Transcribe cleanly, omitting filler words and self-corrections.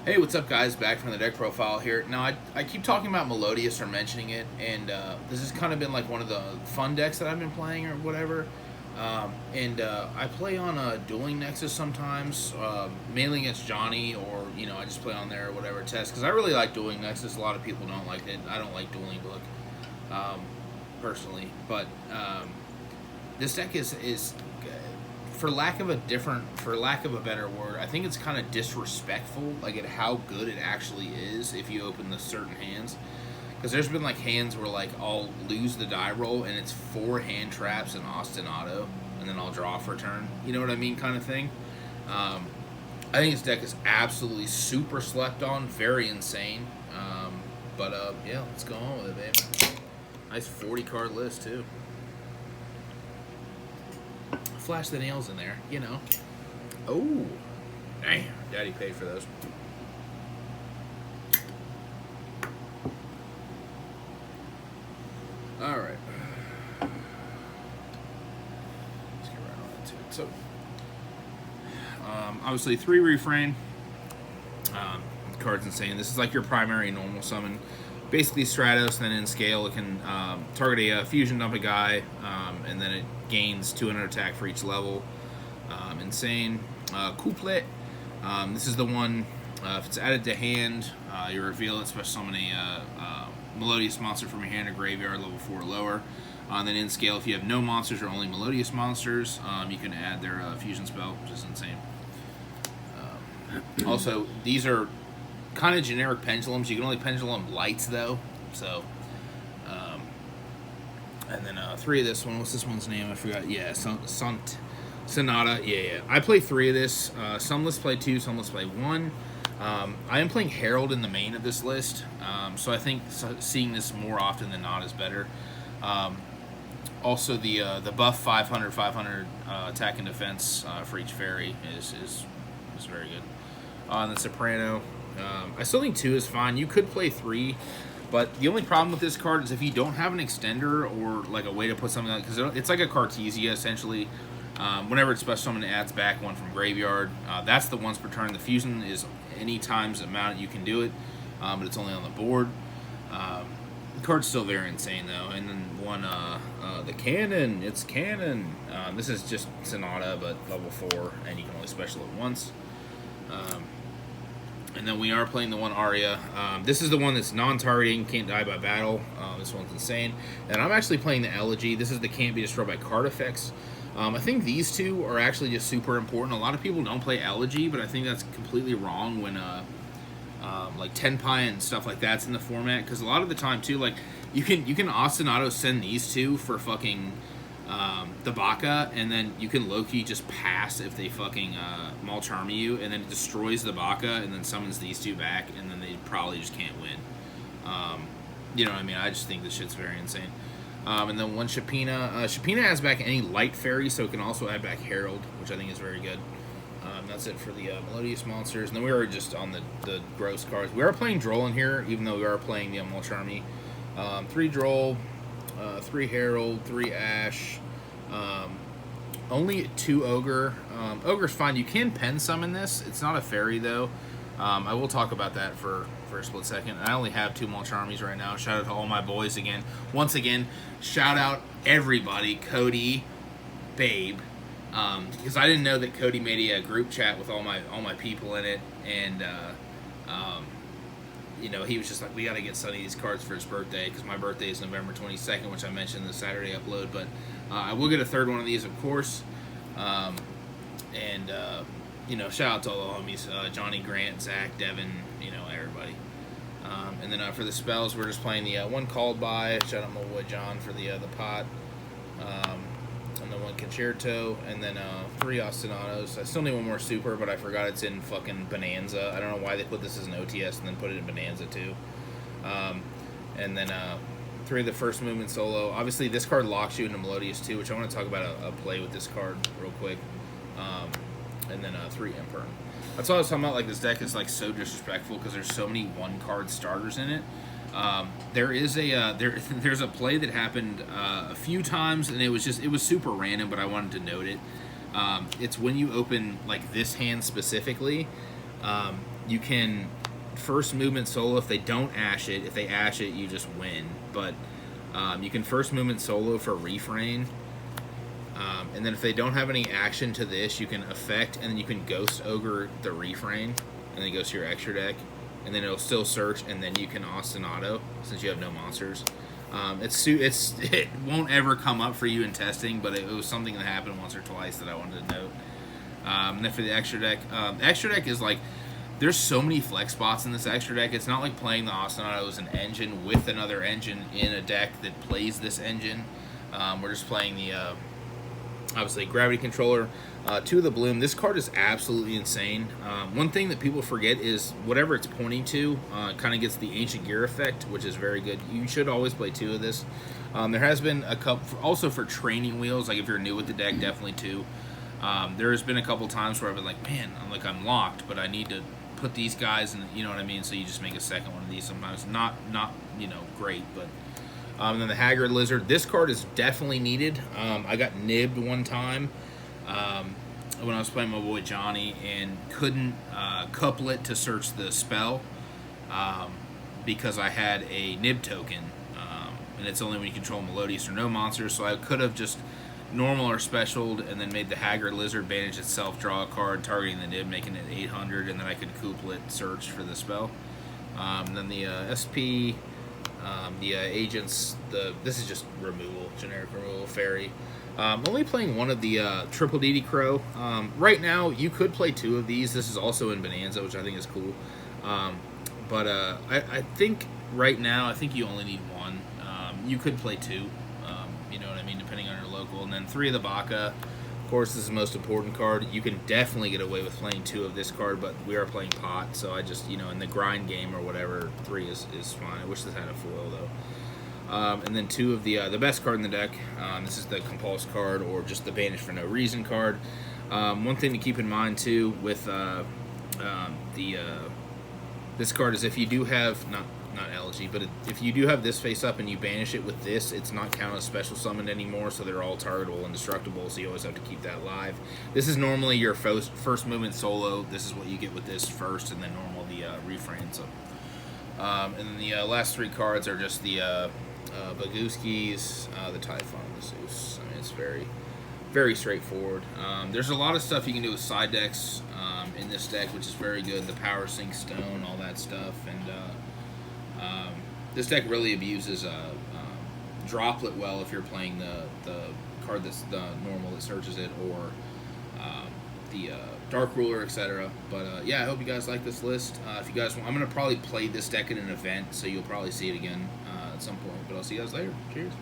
Hey, what's up, guys? Back from the deck profile here. Now, I keep talking about Melodious or mentioning it, and this has kind of been like one of the fun decks that I've been playing or whatever. I play on a Dueling Nexus sometimes, mainly against Johnny, or I just play on there or whatever test because I really like Dueling Nexus. A lot of people don't like it. I don't like Dueling Book personally, but this deck is for lack of a better word, I think it's kind of disrespectful, like at how good it actually is if you open the certain hands. Because there's been like hands where like I'll lose the die roll and it's 4 hand traps and ostinato, and then I'll draw for turn. You know what I mean, kind of thing. I think this deck is absolutely super slept on, very insane. Yeah, let's go on with it, babe. Nice 40 card list too. Flash the nails in there, Oh, damn! Daddy paid for those. All right. Let's get right on into it. So, obviously 3 refrain. The card's insane. This is like your primary normal summon. Basically Stratos, then in scale it can target a fusion, dump a guy, and then it gains 200 attack for each level. Insane. Couplet. This is the one, if it's added to hand, you reveal it, special summon a Melodious monster from your hand or graveyard, level 4 or lower. And then in scale, if you have no monsters or only Melodious monsters, you can add their fusion spell, which is insane. Also, these are kind of generic pendulums. You can only pendulum lights though, so. And then 3 of this one. What's this one's name? I forgot. Yeah, Sonata. Yeah. I play 3 of this. Some lists play 2. Some lists play 1. I am playing Herald in the main of this list, so I think seeing this more often than not is better. Also, the buff 500 attack and defense for each fairy is very good. And the Soprano. I still think 2 is fine. You could play 3, but the only problem with this card is if you don't have an extender or like a way to put something like, because it's like a Cartesia essentially. Whenever it's special summon, it adds back 1 from graveyard. That's the once per turn. The fusion is any times amount you can do it, but it's only on the board. The card's still very insane though. And then one, the cannon. It's cannon. This is just Sonata, but level 4, and you can only special it once. And then we are playing the one Aria. This is the one that's non-targeting, can't die by battle. This one's insane. And I'm actually playing the Elegy. This is the can't be destroyed by card effects. I think these 2 are actually just super important. A lot of people don't play Elegy, but I think that's completely wrong when like Tenpai and stuff like that's in the format. Because a lot of the time too, like you can ostinato send these 2 for fucking the Baka, and then you can low-key just pass if they fucking Malcharmy you, and then it destroys the Baka, and then summons these 2 back, and then they probably just can't win. You know what I mean? I just think this shit's very insane. And then one Shapina. Shapina adds back any light fairy, so it can also add back Herald, which I think is very good. That's it for the Melodious monsters. And then we are just on the gross cards. We are playing Droll in here, even though we are playing the Malcharmy. 3 Droll, 3 Herald, 3 Ash, only 2 Ogre. Ogre's fine. You can pen summon this. It's not a fairy, though. I will talk about that for a split second. I only have 2 Malcharmies right now. Shout out to all my boys again. Once again, shout out everybody. Cody, Babe. Because I didn't know that Cody made a group chat with all my people in it. And, he was just like, we got to get Sonny these cards for his birthday, because my birthday is November 22nd, which I mentioned in the Saturday upload. But I will get a 3rd one of these, of course. Shout out to all the homies, Johnny, Grant, Zach, Devin, everybody. And then for the spells, we're just playing the one Called By. Shout out my boy John for the pot. And then 1 Concerto, and then 3 Ostinatos. I still need 1 more Super, but I forgot it's in fucking Bonanza. I don't know why they put this as an OTS and then put it in Bonanza too. And then 3 of the first movement solo. Obviously, this card locks you into Melodious too, which I want to talk about a play with this card real quick. And then 3 Emperor. That's why I was talking about, like, this deck is like so disrespectful because there's so many 1-card starters in it. There is there's a play that happened a few times, and it was super random, but I wanted to note it. It's when you open like this hand specifically, You can first movement solo if they don't ash it. If they ash it, you just win. But you can first movement solo for refrain. And then if they don't have any action to this, you can affect, and then you can Ghost Ogre the refrain, and then it goes to your extra deck. And then it'll still search, and then you can Ostinato, since you have no monsters. It won't ever come up for you in testing, but it was something that happened once or twice that I wanted to note. And then for the extra deck, the extra deck is like, there's so many flex spots in this extra deck. It's not like playing the Ostinato as an engine with another engine in a deck that plays this engine. We're just playing the, obviously, Gravity Controller. 2 of the Bloom. This card is absolutely insane. One thing that people forget is whatever it's pointing to kind of gets the Ancient Gear effect, which is very good. You should always play 2 of this. There has been a couple, also for training wheels, like if you're new with the deck, definitely 2. There has been a couple times where I've been like, man, I'm locked, but I need to put these guys in, you know what I mean? So you just make a second one of these sometimes. Not great, but... and then the Haggard Lizard. This card is definitely needed. I got nibbed one time when I was playing my boy Johnny and couldn't couple it to search the spell because I had a nib token. And it's only when you control Melodious or no monsters, so I could have just normal or specialed and then made the Haggard Lizard banish itself, draw a card, targeting the nib, making it 800, and then I could couple it, search for the spell. And then the SP... the agents, this is just removal, generic removal, fairy. Only playing one of the Triple DD Crow. Right now, you could play 2 of these. This is also in Bonanza, which I think is cool. But I think right now, I think you only need 1. You could play 2, you know what I mean, depending on your local. And then 3 of the Baka. Of course, this is the most important card. You can definitely get away with playing 2 of this card, but we are playing pot, so I just, in the grind game or whatever, 3 is fine. I wish this had a foil, though. And then 2 of the best card in the deck. This is the Compulse card, or just the Banish for No Reason card. One thing to keep in mind, too, with this card is if you do have, not LG, but if you do have this face up and you banish it with this, it's not counted as special summoned anymore, so they're all targetable and destructible, so you always have to keep that live. This is normally your first movement solo. This is what you get with this first, and then normal the refrain. So, and then the last 3 cards are just the Baguskis, the Typhon, the Zeus. I mean, it's very, very straightforward. There's a lot of stuff you can do with side decks in this deck, which is very good. The Power Sink Stone, all that stuff, and this deck really abuses Droplet well if you're playing the card that's the normal that searches it, or the Dark Ruler, etc. But yeah, I hope you guys like this list. If you guys want, I'm going to probably play this deck at an event, so you'll probably see it again at some point. But I'll see you guys later. Cheers.